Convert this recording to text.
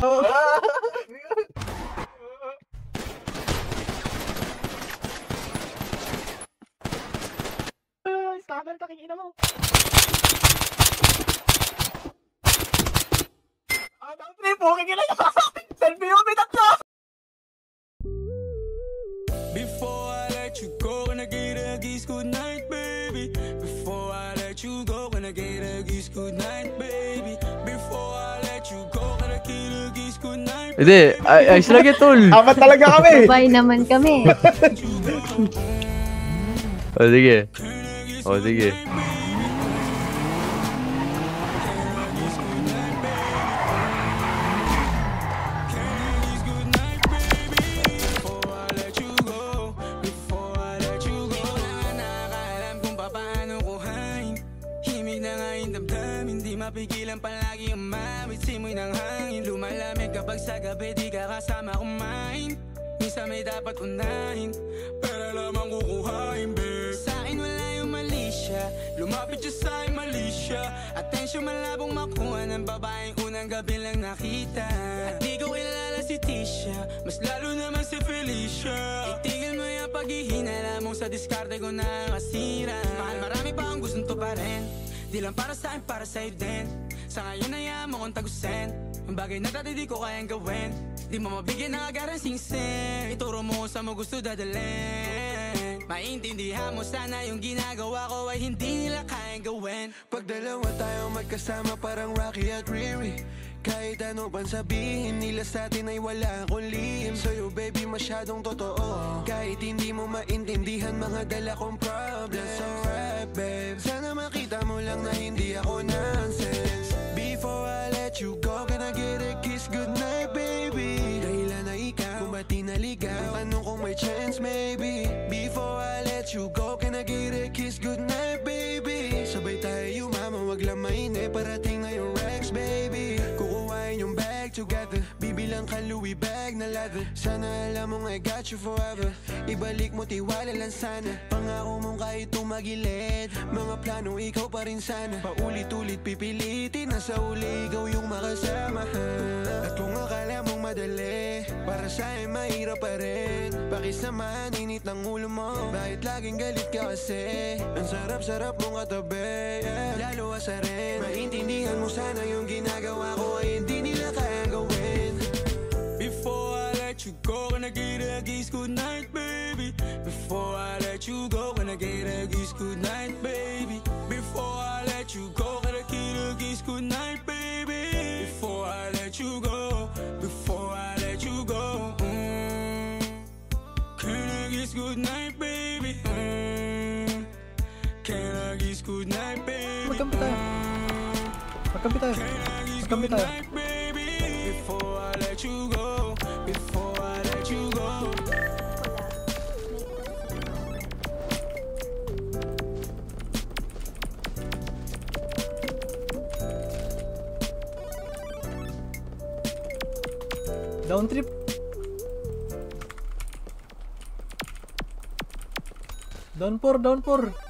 Scammer, takingin mo. Ang trip, okay ka na yun. Selfie mo, may tatlo. Before I let you go, gonna get a kiss good night, baby. Before I let you go, gonna get a kiss good night, baby. Before I let you go, gonna get a kiss good night. Hindi, ayos lang tol. Apat talaga kami. Bye naman kami. O sige. O sige. Mapigilan palagi ang mawit, simoy ng hangin. Lumalamig kapag sa gabi di ka kasama kumain. Minsan may dapat unahin, pero lamang kukuhain, babe. Sa'kin wala yung mali siya, lumapit siya sa'kin mali siya. Atensyon malabong makuha ng babaeng unang gabi lang nakita. At di ko kilala si Tisha, mas lalo naman si Felicia. Itigil mo yung paghihinala mong sa diskarte ko na masira. Mahal, marami pa ang gustong to pa rin. Di lang para sa'kin, para sa'yo din. Sa ngayon ayaw mo kong tagusin. Ang bagay na dati di ko kayang gawin. Di mo mabigyan ng agarang sing-sing. Ituro mo sa mo gusto dadalhin. Maintindihan mo sana yung ginagawa ko ay hindi nila kayang gawin. Pag dalawa tayo magkasama parang Rocky at Riri. Kahit ano pang sabihin nila sa'tin ay wala akong lihim. Sa'yo baby masyadong totoo. Kahit hindi mo maintindihan mga dala kong problems. Alright babe, sana makita mo lang na hindi ako nonsense. Before I let you go, can I get a kiss goodnight baby? Dahilan na ikaw, kung ba't di naligaw. Tanong kung may chance maybe. Before I let you go, can I get a kiss goodnight baby? Sabay tayo mama, wag lang mainip. Parating na yung Rex baby. Kukuhain yung bag together. Bibilang ka Louis bag na leather. Sana alam mong I got you forever. Ibalik mo tiwala lang sana. Pangako mong kahit tumagilid, mga plano ikaw pa rin sana. Paulit-ulit pipilitin na sa uli ikaw yung makasama. At kung akala mong madali, para sa'yo mahirap pa rin. Pakisamahan init ng ulo mo, bakit laging galit ka kasi? Ang sarap-sarap mong katabi, yeah. Lalo asa rin, maintindihan mo sana yung ginagawa ko ay hindi nila kayang gawin. Before I let you go, gonna get a kiss good night, baby. Before I let you go, gonna get a kiss good night, baby. Before I let you go, gonna get a kiss good night, baby. Before I let you go, before I let you go, can I kiss good night, baby? Can I kiss good night, baby? Magkampi tayo. Magkampi tayo. Magkampi tayo. Before I let you go, before I let you go. Down trip. Down 4, down 4.